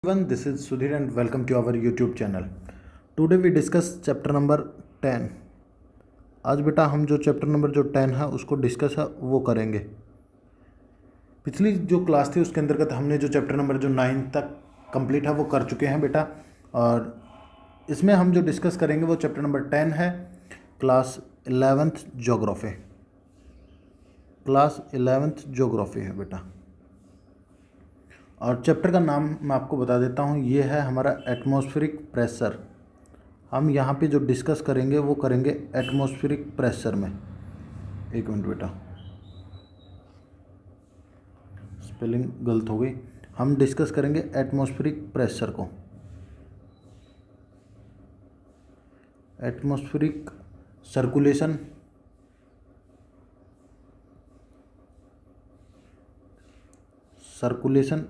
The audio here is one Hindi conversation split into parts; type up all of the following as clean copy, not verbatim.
Everyone, this is Sudhir and welcome to our YouTube channel. Today we discuss chapter number 10. आज बेटा हम जो चैप्टर नंबर जो 10 है उसको डिस्कस है वो करेंगे। पिछली जो क्लास थी उसके अंतर्गत हमने जो चैप्टर नंबर जो 9 तक कंप्लीट है वो कर चुके हैं बेटा, और इसमें हम जो डिस्कस करेंगे वो चैप्टर नंबर 10 है, class 11th geography. Class 11th geography है बेटा, और चैप्टर का नाम मैं आपको बता देता हूँ, ये है हमारा एटमॉस्फेरिक प्रेशर। हम यहाँ पे जो डिस्कस करेंगे वो करेंगे एटमॉस्फेरिक प्रेशर में। एक मिनट बेटा, स्पेलिंग गलत हो गई। हम डिस्कस करेंगे एटमॉस्फेरिक प्रेशर को। Atmospheric circulation, circulation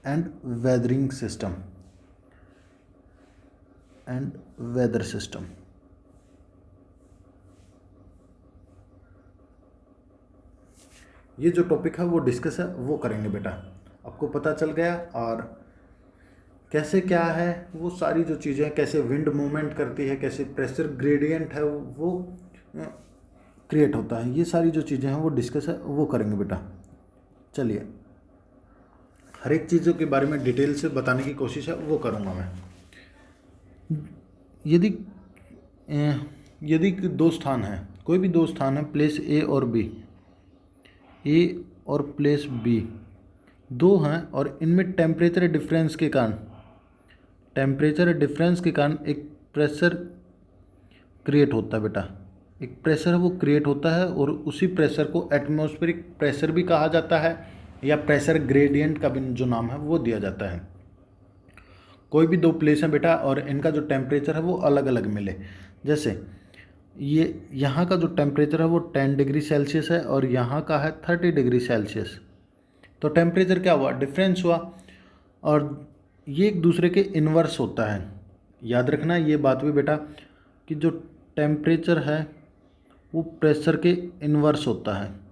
and weathering system and weather system. ये जो टॉपिक है वो डिस्कस है वो करेंगे बेटा। आपको पता चल गया, और कैसे क्या है वो सारी जो चीज़ें, कैसे विंड मूवमेंट करती है, कैसे प्रेशर ग्रेडियंट है वो क्रिएट होता है, ये सारी जो चीज़ें हैं वो डिस्कस है वो करेंगे बेटा। चलिए, हर एक चीज़ों के बारे में डिटेल से बताने की कोशिश है वो करूँगा मैं। यदि यदि दो स्थान हैं, कोई भी दो स्थान है, प्लेस ए और बी, ए और प्लेस बी दो हैं, और इनमें टेम्परेचर डिफरेंस के कारण एक प्रेशर क्रिएट होता है बेटा। एक प्रेशर है वो क्रिएट होता है, और उसी प्रेशर को एटमॉस्फेरिक प्रेशर भी कहा जाता है, या प्रेशर ग्रेडियंट का भी जो नाम है वो दिया जाता है। कोई भी दो प्लेस हैं बेटा, और इनका जो टेम्परेचर है वो अलग अलग मिले। जैसे ये यहाँ का जो टेम्परेचर है वो 10 डिग्री सेल्सियस है, और यहाँ का है 30 डिग्री सेल्सियस। तो टेम्परेचर क्या हुआ, डिफरेंस हुआ, और ये एक दूसरे के इन्वर्स होता है। याद रखना ये बात भी बेटा, कि जो टेम्परेचर है वो प्रेशर के इन्वर्स होता है।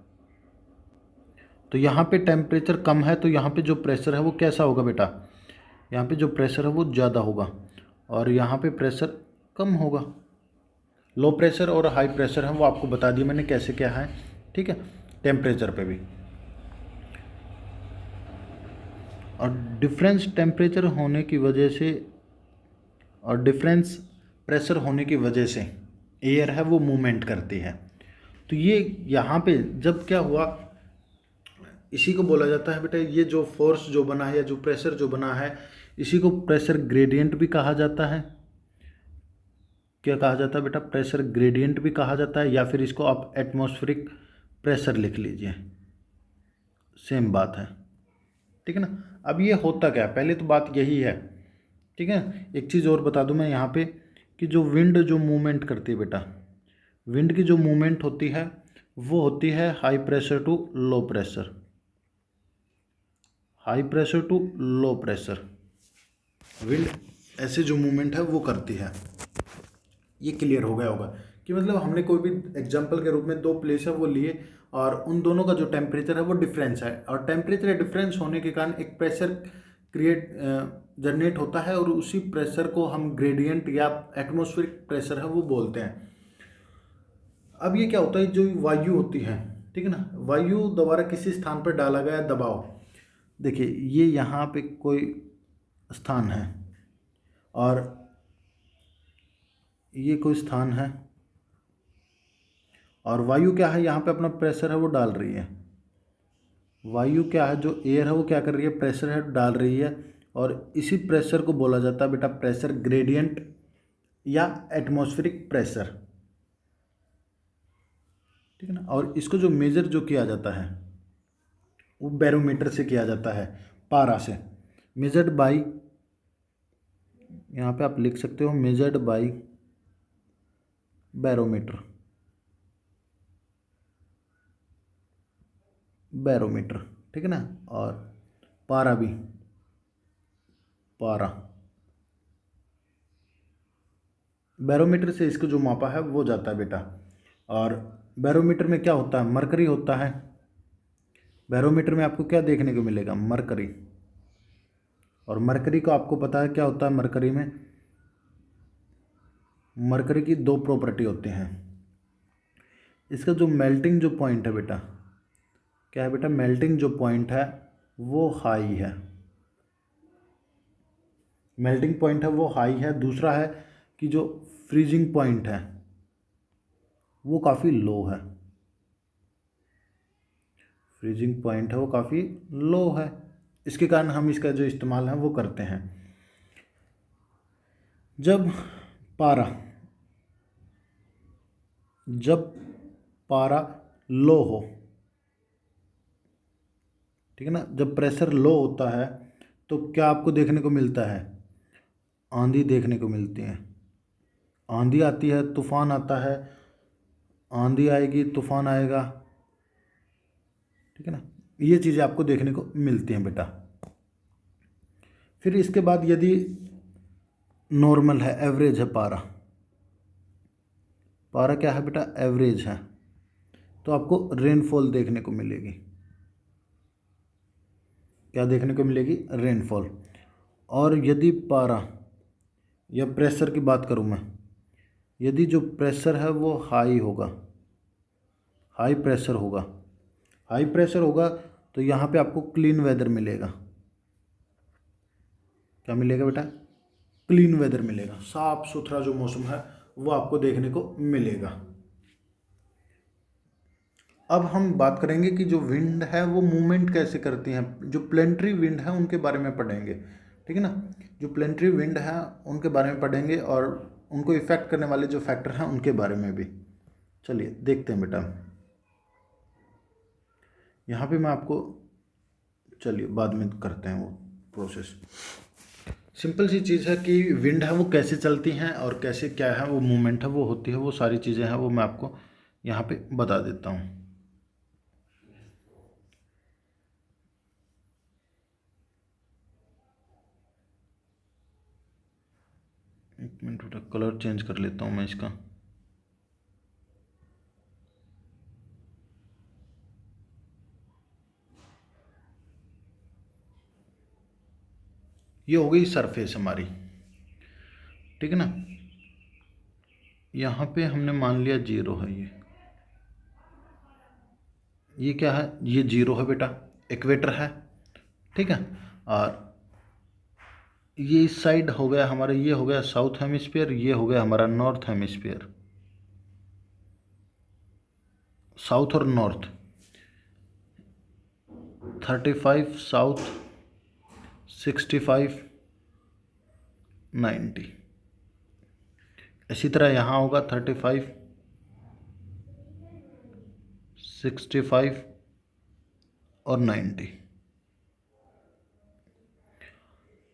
तो यहाँ पे टेम्परेचर कम है, तो यहाँ पे जो प्रेशर है वो कैसा होगा बेटा, यहाँ पे जो प्रेशर है वो ज़्यादा होगा, और यहाँ पे प्रेशर कम होगा। लो प्रेशर और हाई प्रेशर है वो आपको बता दिया मैंने कैसे क्या है, ठीक है, टेम्परेचर पे भी। और डिफरेंस टेम्परेचर होने की वजह से और डिफरेंस प्रेशर होने की वजह से एयर है वो मूवमेंट करती है। तो ये यहाँ पे जब क्या हुआ, इसी को बोला जाता है बेटा, ये जो फोर्स जो बना है या जो प्रेशर जो बना है, इसी को प्रेशर ग्रेडियंट भी कहा जाता है। क्या कहा जाता है बेटा, प्रेशर ग्रेडियंट भी कहा जाता है, या फिर इसको आप एटमॉस्फेरिक प्रेशर लिख लीजिए, सेम बात है, ठीक है ना। अब ये होता क्या है, पहले तो बात यही है, ठीक है। एक चीज़ और बता दूं मैं यहाँ पे, कि जो विंड जो मूवमेंट करती है बेटा, विंड की जो मूवमेंट होती है वो होती है high pressure to low pressure, high pressure to low pressure. Wind ऐसे जो मूवमेंट है वो करती है। ये क्लियर हो गया होगा कि मतलब हमने कोई भी एग्जांपल के रूप में दो प्लेस है वो लिए, और उन दोनों का जो टेम्परेचर है वो डिफरेंस है, और टेम्परेचर डिफरेंस होने के कारण एक प्रेशर जनरेट होता है, और उसी प्रेशर को हम ग्रेडियंट या एटमॉस्फेरिक प्रेशर है वो बोलते हैं। अब ये क्या होता है, जो वायु होती है, ठीक है ना, वायु द्वारा किसी स्थान पर डाला गया दबाव, देखिए ये यहाँ पे कोई स्थान है, और ये कोई स्थान है, और वायु क्या है, यहाँ पे अपना प्रेशर है वो डाल रही है। वायु क्या है, जो एयर है वो क्या कर रही है, प्रेशर है डाल रही है, और इसी प्रेशर को बोला जाता है बेटा प्रेशर ग्रेडियंट या एटमॉस्फेरिक प्रेशर, ठीक है ना। और इसको जो मेजर जो किया जाता है वो बैरोमीटर से किया जाता है, पारा से, मेजर्ड बाई, यहाँ पे आप लिख सकते हो मेजर्ड बाई बैरोमीटर, बैरोमीटर, ठीक है ना। और पारा भी, पारा, बैरोमीटर से इसको जो मापा है वो जाता है बेटा। और बैरोमीटर में क्या होता है, मरकरी होता है। बैरोमीटर में आपको क्या देखने को मिलेगा, मरकरी, और मरकरी को आपको पता है क्या होता है मरकरी में, मरकरी की दो प्रॉपर्टी होती हैं। इसका जो मेल्टिंग जो पॉइंट है बेटा, क्या है बेटा, मेल्टिंग जो पॉइंट है वो हाई है, मेल्टिंग पॉइंट है वो हाई है। दूसरा है कि जो फ्रीजिंग पॉइंट है वो काफ़ी लो है, फ्रीजिंग पॉइंट है वो काफ़ी लो है। इसके कारण हम इसका जो इस्तेमाल है वो करते हैं। जब पारा जब पारा लो हो, ठीक है ना, जब प्रेशर लो होता है तो क्या आपको देखने को मिलता है, आंधी देखने को मिलती है। आंधी आती है, तूफान आता है, आंधी आएगी, तूफान आएगा, ठीक है ना, ये चीज़ें आपको देखने को मिलती हैं बेटा। फिर इसके बाद यदि नॉर्मल है, एवरेज है पारा, पारा क्या है बेटा, एवरेज है, तो आपको रेनफॉल देखने को मिलेगी। क्या देखने को मिलेगी, रेनफॉल। और यदि पारा या प्रेशर की बात करूँ मैं, यदि जो प्रेशर है वो हाई होगा, हाई प्रेशर होगा, हाई प्रेशर होगा तो यहाँ पे आपको क्लीन वेदर मिलेगा। क्या मिलेगा बेटा, क्लीन वेदर मिलेगा, साफ सुथरा जो मौसम है वो आपको देखने को मिलेगा। अब हम बात करेंगे कि जो विंड है वो मूवमेंट कैसे करती हैं। जो प्लेनेटरी विंड है उनके बारे में पढ़ेंगे, ठीक है ना, जो प्लेनेटरी विंड है उनके बारे में पढ़ेंगे और उनको इफेक्ट करने वाले जो फैक्टर हैं उनके बारे में भी। चलिए देखते हैं बेटा, यहाँ पे मैं आपको, चलिए बाद में करते हैं वो प्रोसेस। सिंपल सी चीज़ है कि विंड है वो कैसे चलती हैं और कैसे क्या है वो मूवमेंट है वो होती है, वो सारी चीज़ें हैं वो मैं आपको यहाँ पे बता देता हूँ। एक मिनट बेटा, कलर चेंज कर लेता हूँ मैं इसका। ये हो गई सरफेस हमारी, ठीक है ना। यहाँ पे हमने मान लिया जीरो है, ये क्या है, ये जीरो है बेटा, इक्वेटर है, ठीक है। और ये इस साइड हो गया हमारा, ये हो गया साउथ हेमिस्फीयर, ये हो गया हमारा नॉर्थ हेमिस्फीयर, साउथ और नॉर्थ। 35 साउथ, 65 90। इसी तरह यहाँ होगा 35 65 और 90।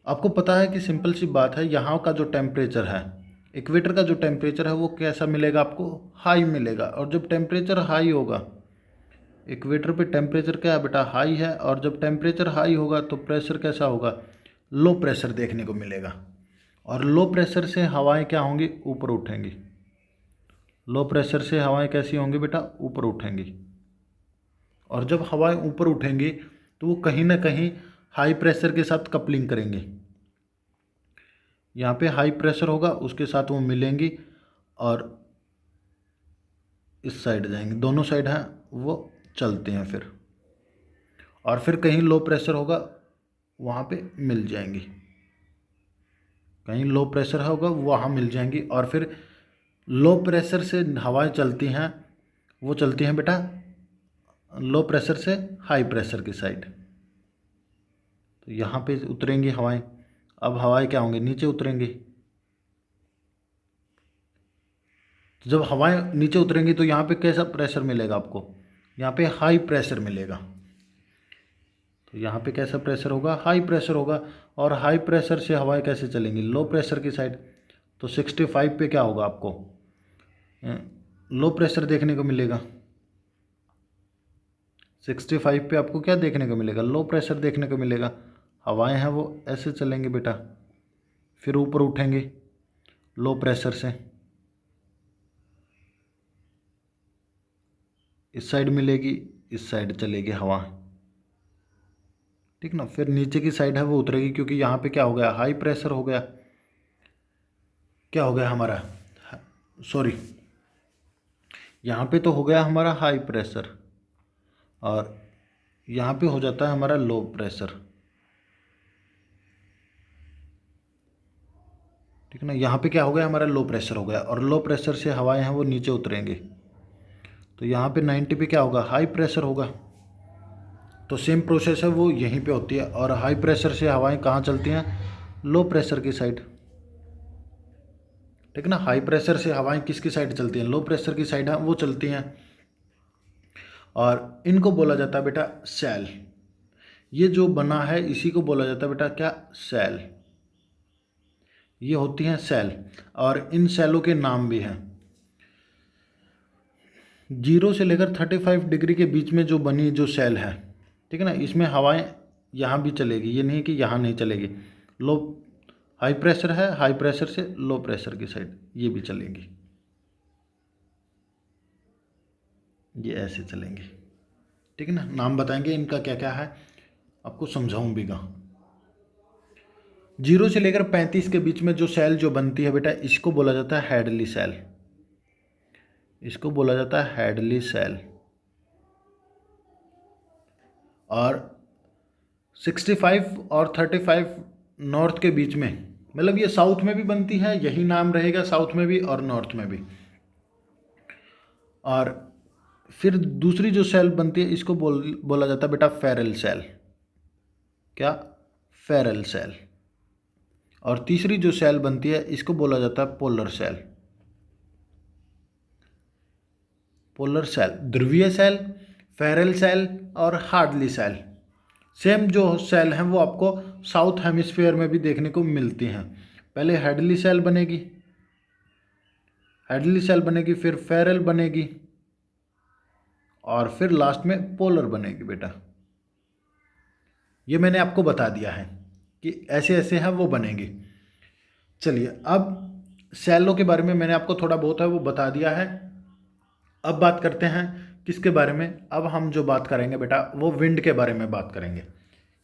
आपको पता है कि सिंपल सी बात है, यहाँ का जो टेम्परेचर है, इक्वेटर का जो टेम्परेचर है वो कैसा मिलेगा आपको, हाई मिलेगा। और जब टेम्परेचर हाई होगा, इक्वेटर पे टेम्परेचर क्या है बेटा, हाई है, और जब टेम्परेचर हाई होगा तो प्रेशर कैसा होगा, लो प्रेशर देखने को मिलेगा। और लो प्रेशर से हवाएं क्या होंगी, ऊपर उठेंगी। लो प्रेशर से हवाएं कैसी होंगी बेटा, ऊपर उठेंगी। और जब हवाएं ऊपर उठेंगी तो वो कहीं ना कहीं हाई प्रेशर के साथ कपलिंग करेंगे। यहाँ पे हाई प्रेशर होगा, उसके साथ वो मिलेंगी और इस साइड जाएंगे, दोनों साइड हैं वो चलते हैं फिर। और फिर कहीं लो प्रेशर होगा, वहाँ पे मिल जाएंगी, कहीं लो प्रेशर होगा वहाँ मिल जाएंगी। और फिर लो प्रेशर से हवाएं चलती हैं, वो चलती हैं बेटा लो प्रेशर से हाई प्रेशर की साइड। तो यहाँ पे उतरेंगी हवाएं। अब हवाएं क्या होंगी, नीचे उतरेंगी। तो जब हवाएं नीचे उतरेंगी तो यहाँ पे कैसा प्रेशर मिलेगा आपको, यहाँ पे हाई प्रेशर मिलेगा। तो यहाँ पे कैसा प्रेशर होगा, हाई प्रेशर होगा। और हाई प्रेशर से हवाएं कैसे चलेंगी, लो प्रेशर की साइड। तो 65 पे क्या होगा आपको, लो प्रेशर देखने को मिलेगा। 65 पे आपको क्या देखने को मिलेगा, लो प्रेशर देखने को मिलेगा। हवाएं हैं वो ऐसे चलेंगे बेटा, फिर ऊपर उठेंगे लो प्रेशर से, इस साइड मिलेगी, इस साइड चलेगी हवा, ठीक ना। फिर नीचे की साइड है वो उतरेगी, क्योंकि यहाँ पे क्या हो गया, हाई प्रेशर हो गया, क्या हो गया हमारा, सॉरी, यहाँ पे तो हो गया हमारा हाई प्रेशर और यहाँ पे हो जाता है हमारा लो प्रेशर, ठीक ना। यहाँ पे क्या हो गया, हमारा लो प्रेशर हो गया और लो प्रेशर से हवाएं हैं वो नीचे उतरेंगी, तो यहाँ पे 90 पे क्या होगा, हाई प्रेशर होगा। तो सेम प्रोसेस है वो यहीं पे होती है, और हाई प्रेशर से हवाएं कहाँ चलती हैं, लो प्रेशर की साइड, ठीक ना। हाई प्रेशर से हवाएं किसकी साइड चलती हैं, लो प्रेशर की साइड है वो चलती हैं, और इनको बोला जाता है बेटा सेल। ये जो बना है इसी को बोला जाता है बेटा क्या, सेल। ये होती हैं सेल, और इन सेलों के नाम भी हैं। 0 से लेकर 35 डिग्री के बीच में जो बनी जो सेल है, ठीक है ना, इसमें हवाएं यहाँ भी चलेगी, ये नहीं कि यहाँ नहीं चलेगी। लो हाई प्रेशर है, हाई प्रेशर से लो प्रेशर की साइड ये भी चलेंगी, ये ऐसे चलेंगे, ठीक है ना। नाम बताएंगे इनका क्या क्या है, आपको समझाऊं भी कहाँ। 0 से लेकर 35 के बीच में जो सेल जो बनती है बेटा, इसको बोला जाता है हैडली सेल, इसको बोला जाता है हैडली सेल। और 65 और 35 नॉर्थ के बीच में, मतलब ये साउथ में भी बनती है, यही नाम रहेगा साउथ में भी और नॉर्थ में भी। और फिर दूसरी जो सेल बनती है इसको बोला जाता है बेटा फेरल सेल, क्या, फेरल सेल। और तीसरी जो सेल बनती है इसको बोला जाता है पोलर सेल, पोलर सेल, ध्रुवीय सेल, फेरल सेल और हार्डली सेल। सेम जो सेल हैं वो आपको साउथ हेमिस्फीयर में भी देखने को मिलती हैं। पहले हेडली सेल बनेगी, हेडली सेल बनेगी, फिर फेरल बनेगी, और फिर लास्ट में पोलर बनेगी बेटा। ये मैंने आपको बता दिया है कि ऐसे ऐसे हैं वो बनेंगी। चलिए अब सेलों के बारे में मैंने आपको थोड़ा बहुत है वो बता दिया है। अब बात करते हैं किसके बारे में, अब हम जो बात करेंगे बेटा वो विंड के बारे में बात करेंगे।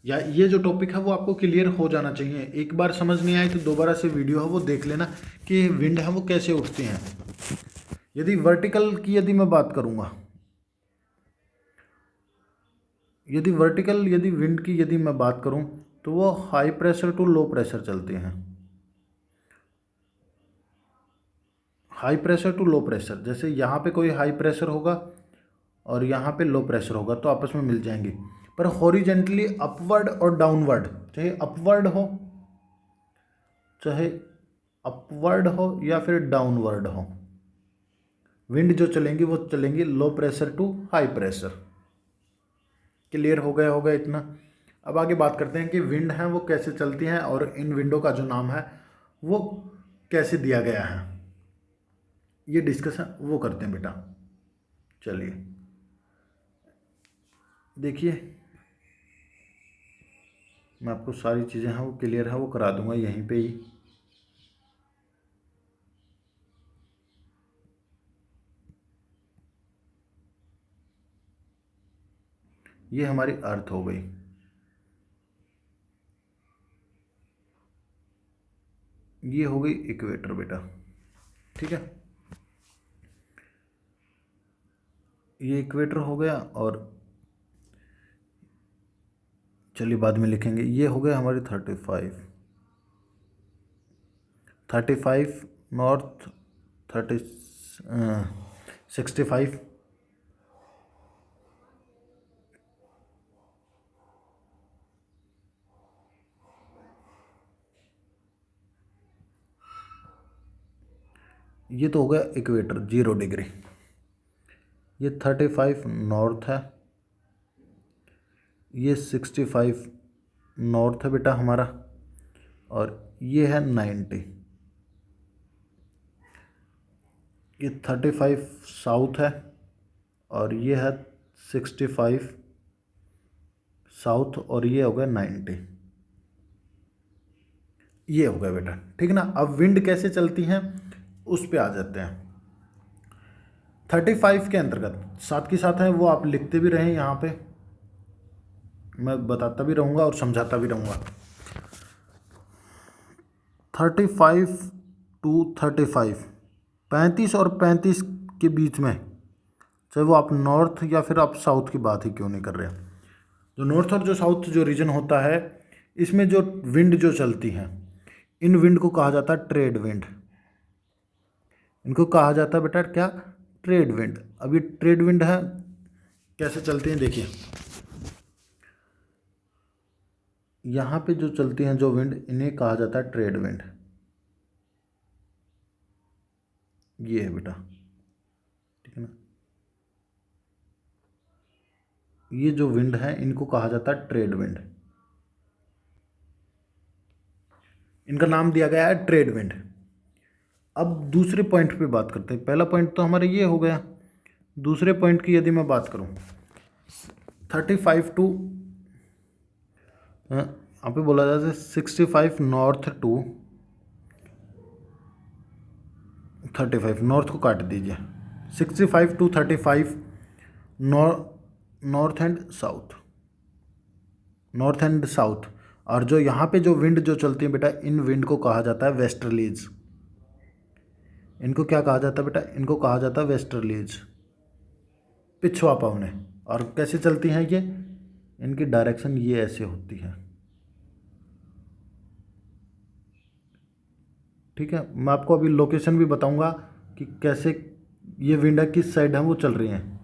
या ये जो टॉपिक है वो आपको क्लियर हो जाना चाहिए, एक बार समझ नहीं आए तो दोबारा से वीडियो है वो देख लेना कि विंड है वो कैसे उठती हैं। यदि वर्टिकल की यदि मैं बात करूँगा, यदि वर्टिकल यदि विंड की यदि मैं बात करूँ तो वो high pressure to low pressure चलते हैं, high pressure to low pressure. जैसे यहाँ पे कोई हाई प्रेशर होगा और यहाँ पे लो प्रेशर होगा तो आपस में मिल जाएंगे, पर हॉरिजेंटली अपवर्ड और डाउनवर्ड, चाहे अपवर्ड हो, चाहे अपवर्ड हो या फिर डाउनवर्ड हो, विंड जो चलेंगी वो चलेंगी low pressure to high pressure. Clear हो गया होगा इतना। अब आगे बात करते हैं कि विंड हैं वो कैसे चलती हैं और इन विंडो का जो नाम है वो कैसे दिया गया है, ये डिस्कशन वो करते हैं बेटा। चलिए देखिए, मैं आपको सारी चीज़ें हैं वो क्लियर है वो करा दूंगा यहीं पे ही। ये हमारी अर्थ हो गई, ये हो गई इक्वेटर बेटा, ठीक है, ये इक्वेटर हो गया। और चलिए बाद में लिखेंगे, ये हो गया हमारी 35 नॉर्थ, 65, ये तो हो गया इक्वेटर 0 डिग्री। ये 35 नॉर्थ है, ये 65 नॉर्थ है बेटा हमारा, और ये है 90, ये 35 साउथ है, और ये है 65 साउथ, और ये हो गया 90, ये हो गया बेटा, ठीक ना। अब विंड कैसे चलती हैं उस पे आ जाते हैं। 35 के अंतर्गत साथ के साथ है वो आप लिखते भी रहें यहाँ पे, मैं बताता भी रहूँगा और समझाता भी रहूँगा। 35 और 35 के बीच में, चाहे वो आप नॉर्थ या फिर आप साउथ की बात ही क्यों नहीं कर रहे, जो नॉर्थ और जो साउथ जो रीजन होता है, इसमें जो विंड जो चलती हैं, इन विंड को कहा जाता है ट्रेड विंड। इनको कहा जाता है बेटा क्या, ट्रेड विंड। अब ये ट्रेड विंड है, कैसे चलती हैं देखिए, यहाँ पे जो चलती हैं जो विंड, इन्हें कहा जाता है ट्रेड विंड। ये है बेटा, ठीक है ना, ये जो विंड है इनको कहा जाता है ट्रेड विंड। इनका नाम दिया गया है ट्रेड विंड। अब दूसरे पॉइंट पे बात करते हैं। पहला पॉइंट तो हमारा ये हो गया। दूसरे पॉइंट की यदि मैं बात करूं, 35 टू यहाँ पे बोला जाता है 65 नॉर्थ टू 35, नॉर्थ को काट दीजिए, 65 to 35 north and south, north and south. और जो यहाँ पे जो विंड जो चलती है बेटा, इन विंड को कहा जाता है वेस्टर्लीज। इनको क्या कहा जाता है बेटा, इनको कहा जाता है वेस्टर्लीज, पिछवा पवने। और कैसे चलती हैं ये, इनकी डायरेक्शन ये ऐसे होती है, ठीक है। मैं आपको अभी लोकेशन भी बताऊंगा कि कैसे ये विंड किस साइड है वो चल रही हैं।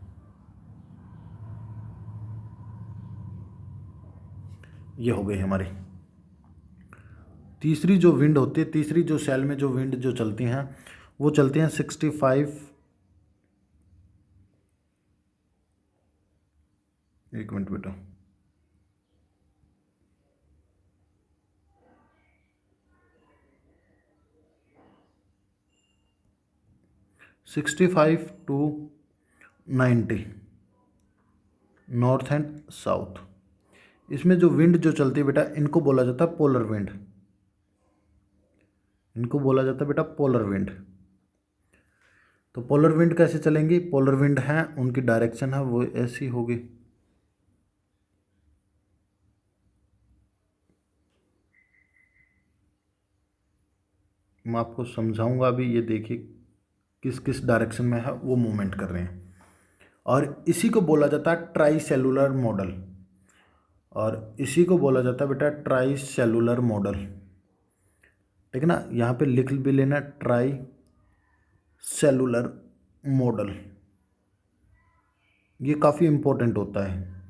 ये हो गई हमारी तीसरी जो विंड होती है, तीसरी जो सेल में जो विंड जो चलती हैं वो चलती हैं 65, एक मिनट बेटा, 65 टू 90 नॉर्थ एंड साउथ। इसमें जो विंड जो चलती है बेटा, इनको बोला जाता है पोलर विंड। इनको बोला जाता है बेटा पोलर विंड। तो पोलर विंड कैसे चलेंगी, पोलर विंड हैं, उनकी डायरेक्शन है वो ऐसी होगी। मैं आपको समझाऊंगा अभी, ये देखिए किस किस डायरेक्शन में है वो मूवमेंट कर रहे हैं। और इसी को बोला जाता है ट्राई सेलुलर मॉडल। और इसी को बोला जाता है बेटा ट्राई सेलुलर मॉडल, ठीक है ना। यहाँ पे लिख भी लेना, ट्राई सेलुलर मॉडल। ये काफ़ी इम्पोर्टेंट होता है।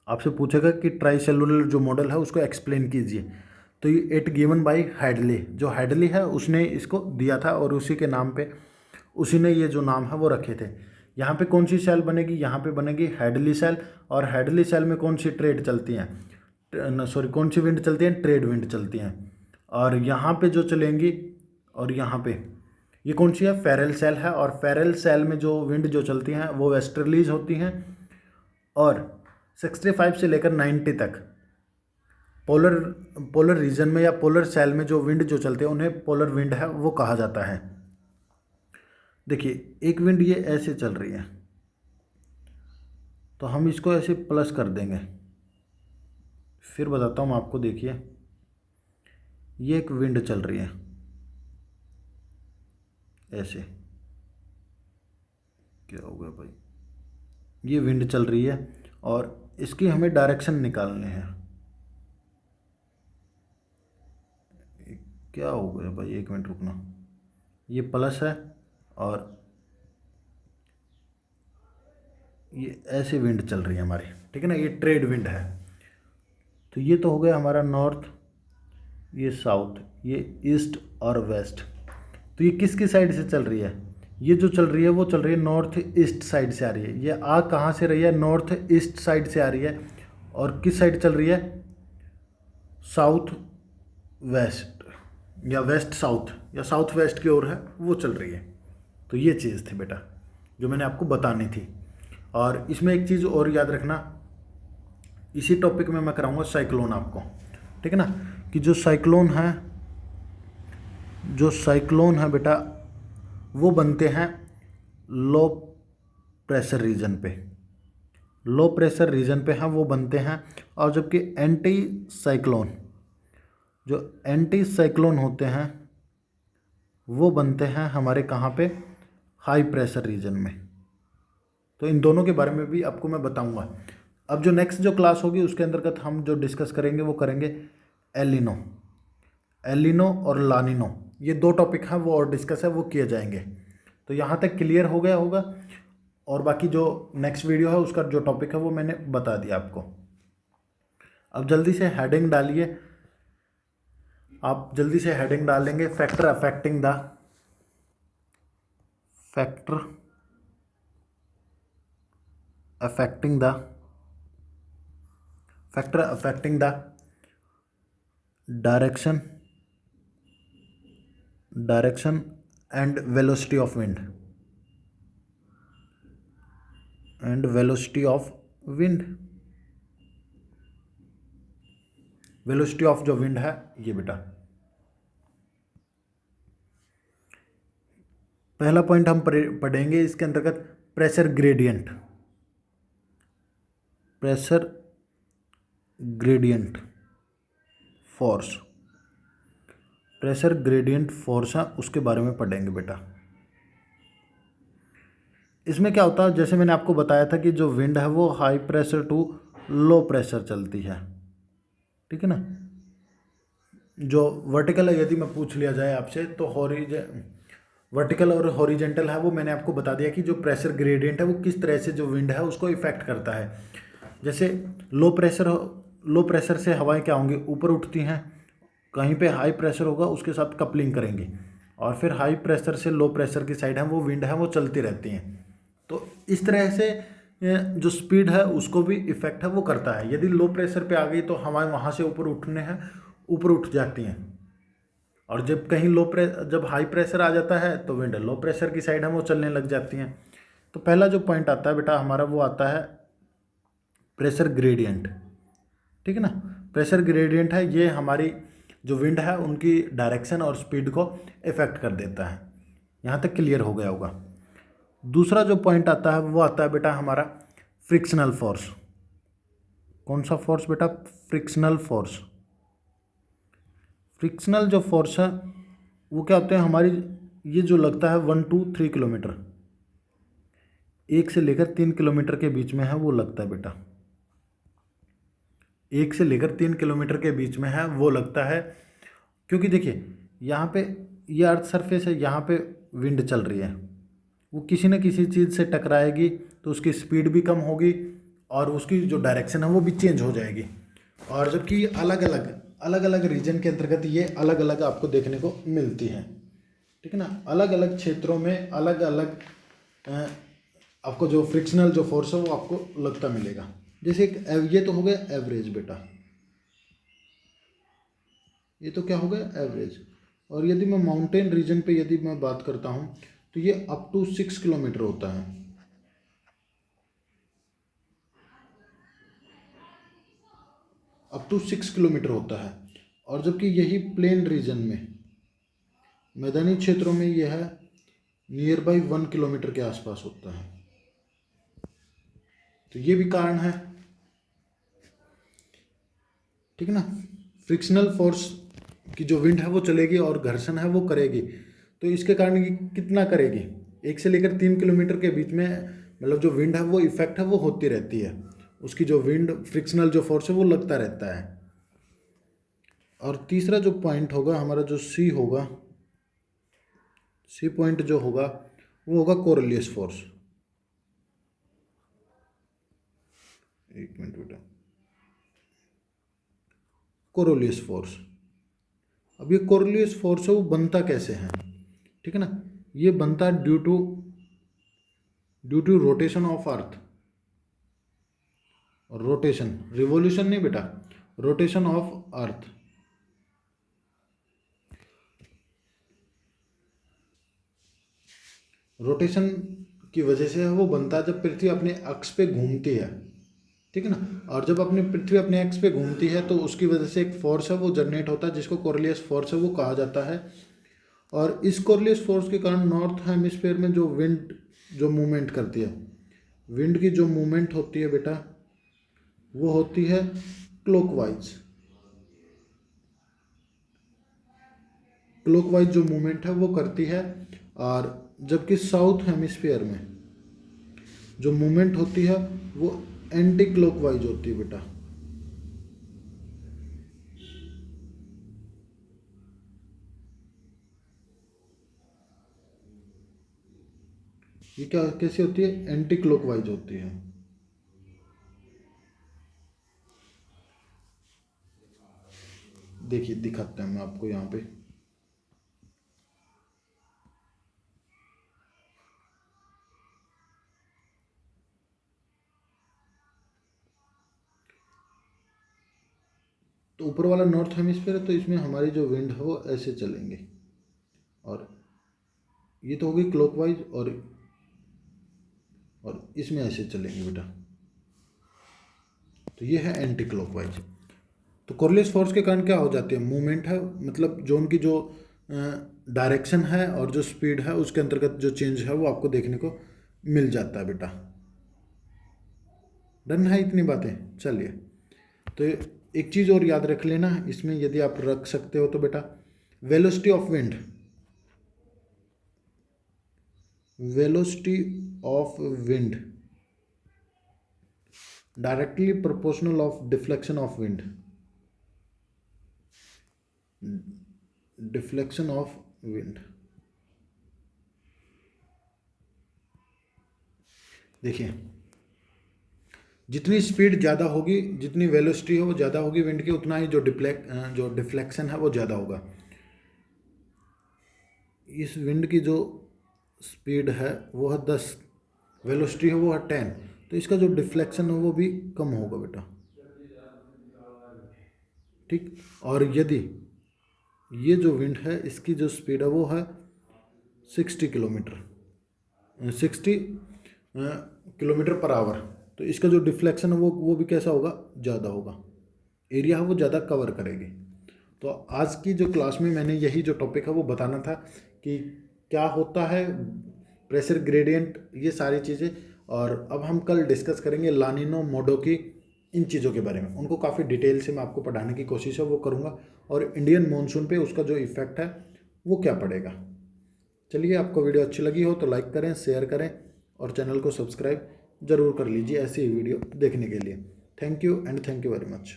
आपसे पूछेगा कि ट्राई सेलुलर जो मॉडल है उसको एक्सप्लेन कीजिए, तो ये इट गिवन बाय हैडली, जो हैडली है उसने इसको दिया था और उसी के नाम पे उसी ने ये जो नाम है वो रखे थे। यहाँ पे कौन सी सेल बनेगी, यहाँ पे बनेगी हैडली सेल। और हैडली सेल में कौन सी ट्रेड चलती हैं, सॉरी कौन सी विंड चलती हैं, ट्रेड विंड चलती हैं। और यहाँ पे जो चलेंगी, और यहाँ पे ये कौन सी है, फेरल सेल है। और फेरल सेल में जो विंड जो चलती हैं वो वेस्टर्लीज होती हैं। और 65 से लेकर 90 तक पोलर रीजन में या पोलर सेल में जो विंड जो चलते हैं उन्हें पोलर विंड है वो कहा जाता है। देखिए एक विंड ये ऐसे चल रही है, तो हम इसको ऐसे प्लस कर देंगे। फिर बताता हूँ आपको, देखिए ये एक विंड चल रही है ऐसे, क्या हो गया भाई, ये विंड चल रही है और इसकी हमें डायरेक्शन निकालनी है। क्या हो गया भाई, एक मिनट रुकना, ये प्लस है और ये ऐसे विंड चल रही है हमारी, ठीक है ना, ये ट्रेड विंड है। तो ये तो हो गया हमारा नॉर्थ, ये साउथ, ये ईस्ट और वेस्ट। तो ये किसकी साइड से चल रही है, ये जो चल रही है वो चल रही है नॉर्थ ईस्ट साइड से आ रही है। ये आ कहाँ से रही है, नॉर्थ ईस्ट साइड से आ रही है। और किस साइड चल रही है, साउथ वेस्ट या वेस्ट साउथ या साउथ वेस्ट की ओर है वो चल रही है। तो ये चीज़ थी बेटा जो मैंने आपको बतानी थी। और इसमें एक चीज़ और याद रखना, इसी टॉपिक में मैं कराऊंगा साइक्लोन आपको, ठीक है ना, कि जो साइक्लोन है बेटा वो बनते हैं लो प्रेशर रीजन पे। लो प्रेशर रीजन पे हैं वो बनते हैं। और जबकि एंटी साइक्लोन, जो एंटी साइक्लोन होते हैं वो बनते हैं हमारे कहाँ पे, हाई प्रेशर रीजन में। तो इन दोनों के बारे में भी आपको मैं बताऊंगा। अब जो नेक्स्ट जो क्लास होगी उसके अंतर्गत हम जो डिस्कस करेंगे वो करेंगे एलिनो। एलिनो और लानिनो, ये दो टॉपिक हैं वो और डिस्कस है वो किए जाएंगे। तो यहाँ तक क्लियर हो गया होगा। और बाकी जो नेक्स्ट वीडियो है उसका जो टॉपिक है वो मैंने बता दिया आपको। अब जल्दी से हेडिंग डालिए, आप जल्दी से हेडिंग डालेंगे factor affecting the, factor affecting the, factor affecting the direction and velocity of wind, velocity of जो विंड है ये बेटा। पहला पॉइंट हम पढ़ेंगे इसके अंतर्गत pressure gradient. Pressure gradient force, pressure gradient force है उसके बारे में पढ़ेंगे बेटा। इसमें क्या होता है, जैसे मैंने आपको बताया था कि जो विंड है वो high pressure to low pressure चलती है, ठीक है ना। जो वर्टिकल है, यदि मैं पूछ लिया जाए आपसे तो वर्टिकल और हॉरिजेंटल है वो मैंने आपको बता दिया कि जो प्रेशर ग्रेडियंट है वो किस तरह से जो विंड है उसको इफेक्ट करता है। जैसे लो प्रेशर से हवाएं क्या होंगी, ऊपर उठती हैं, कहीं पे हाई प्रेशर होगा उसके साथ कपलिंग करेंगी, और फिर हाई प्रेशर से लो प्रेशर की साइड है वो विंड है वो चलती रहती हैं। तो इस तरह से जो स्पीड है उसको भी इफेक्ट है वो करता है। यदि लो प्रेशर पे आ गई तो हवाएं वहाँ से ऊपर उठने हैं, ऊपर उठ जाती हैं, और जब कहीं जब हाई प्रेशर आ जाता है तो विंड लो प्रेशर की साइड है वो चलने लग जाती हैं। तो पहला जो पॉइंट आता है बेटा हमारा वो आता है प्रेशर ग्रेडियंट, ठीक है ना। प्रेशर ग्रेडियंट है ये हमारी जो विंड है उनकी डायरेक्शन और स्पीड को इफेक्ट कर देता है। यहाँ तक क्लियर हो गया होगा। दूसरा जो पॉइंट आता है वो आता है बेटा हमारा फ्रिक्शनल फोर्स। कौन सा फोर्स बेटा, फ्रिक्शनल फोर्स। फ्रिक्शनल जो फोर्स है वो क्या होते हैं, हमारी ये जो लगता है 1 to 3 किलोमीटर, 1 से लेकर 3 किलोमीटर के बीच में है वो लगता है बेटा, 1 से लेकर 3 किलोमीटर के बीच में है वो लगता है। क्योंकि देखिए यहाँ पे ये अर्थ सरफेस है, यहाँ पे विंड चल रही है, वो किसी न किसी चीज़ से टकराएगी तो उसकी स्पीड भी कम होगी और उसकी जो डायरेक्शन है वो भी चेंज हो जाएगी। और जबकि अलग अलग रीजन के अंतर्गत ये अलग अलग आपको देखने को मिलती है, ठीक है ना। अलग अलग क्षेत्रों में अलग अलग आपको जो फ्रिक्शनल जो फोर्स है वो आपको लगता मिलेगा। जैसे ये तो हो गया एवरेज बेटा, ये तो क्या हो गया एवरेज। और यदि मैं माउंटेन रीजन पे यदि मैं बात करता हूँ तो ये अप टू 6 किलोमीटर होता है, अप टू 6 किलोमीटर होता है। और जबकि यही प्लेन रीजन में, मैदानी क्षेत्रों में यह है नियर बाई 1 किलोमीटर के आसपास होता है। तो ये भी कारण है, ठीक है ना। फ्रिक्शनल फोर्स की जो विंड है वो चलेगी और घर्षण है वो करेगी, तो इसके कारण ये कितना करेगी, 1 से लेकर 3 किलोमीटर के बीच में मतलब जो विंड है वो इफेक्ट है वो होती रहती है, उसकी जो विंड फ्रिक्शनल जो फोर्स है वो लगता रहता है। और तीसरा जो पॉइंट होगा हमारा जो सी होगा, सी पॉइंट जो होगा वो होगा कोरिलियस फोर्स। एक मिनट बेटा, कोरिलियस फोर्स। अब ये कोरिलियस फोर्स है वो बनता कैसे है, ठीक है ना। ये बनता है due to rotation of earth, rotation, revolution नहीं बेटा, रोटेशन ऑफ अर्थ। रोटेशन की वजह से वो बनता है जब पृथ्वी अपने अक्ष पे घूमती है, ठीक है ना। और जब पृथ्वी अपने अक्ष पे घूमती है तो उसकी वजह से एक फोर्स है वो जनरेट होता है जिसको कोरिलियस फोर्स है वो कहा जाता है। और इस कोरिलियस फोर्स के कारण नॉर्थ हेमिस्फीयर में जो विंड जो मूवमेंट करती है विंड की जो मूवमेंट होती है बेटा वो होती है क्लॉकवाइज। क्लॉकवाइज जो मूवमेंट है वो करती है, और जबकि साउथ हेमिस्फीयर में जो मूवमेंट होती है वो एंटी क्लॉकवाइज होती है बेटा। ये क्या कैसी होती है? एंटी क्लॉकवाइज होती है। देखिए दिखाते हैं मैं आपको यहाँ पे। तो ऊपर वाला नॉर्थ हेमिस्फीयर है, तो इसमें हमारी जो विंड है वो ऐसे चलेंगे, और ये तो होगी क्लॉकवाइज, और इसमें ऐसे चलेंगे बेटा। तो ये है एंटी क्लॉकवाइज। तो कोरियोलिस फोर्स के कारण क्या हो जाती है? मूवमेंट है, मतलब जो उनकी जो डायरेक्शन है और जो स्पीड है उसके अंतर्गत जो चेंज है वो आपको देखने को मिल जाता है बेटा। डन है इतनी बातें? चलिए, तो एक चीज़ और याद रख लेना इसमें, यदि आप रख सकते हो तो बेटा, velocity of wind, velocity of wind directly proportional of deflection of wind, deflection of wind. देखिए, जितनी स्पीड ज़्यादा होगी, जितनी वेलोसिटी हो वो ज़्यादा होगी विंड की, उतना ही जो डिफ्लेक्शन है वो ज़्यादा होगा। इस विंड की जो स्पीड है वो है 10, वेलोसिटी है वो है 10, तो इसका जो डिफ्लेक्शन है वो भी कम होगा बेटा। ठीक, और यदि ये जो विंड है इसकी जो स्पीड है वो है 60 किलोमीटर, 60 किलोमीटर पर आवर, तो इसका जो डिफ्लेक्शन है वो भी कैसा होगा? ज़्यादा होगा, एरिया है वो ज़्यादा कवर करेगी। तो आज की जो क्लास में मैंने यही जो टॉपिक है वो बताना था कि क्या होता है प्रेशर ग्रेडियंट, ये सारी चीज़ें। और अब हम कल डिस्कस करेंगे लानिनो मोडो की, इन चीज़ों के बारे में, उनको काफ़ी डिटेल से मैं आपको पढ़ाने की कोशिश है वो करूँगा, और इंडियन मॉनसून पे उसका जो इफ़ेक्ट है वो क्या पड़ेगा। चलिए, आपको वीडियो अच्छी लगी हो तो लाइक करें, शेयर करें, और चैनल को सब्सक्राइब ज़रूर कर लीजिए ऐसी वीडियो देखने के लिए। Thank you and thank you very much.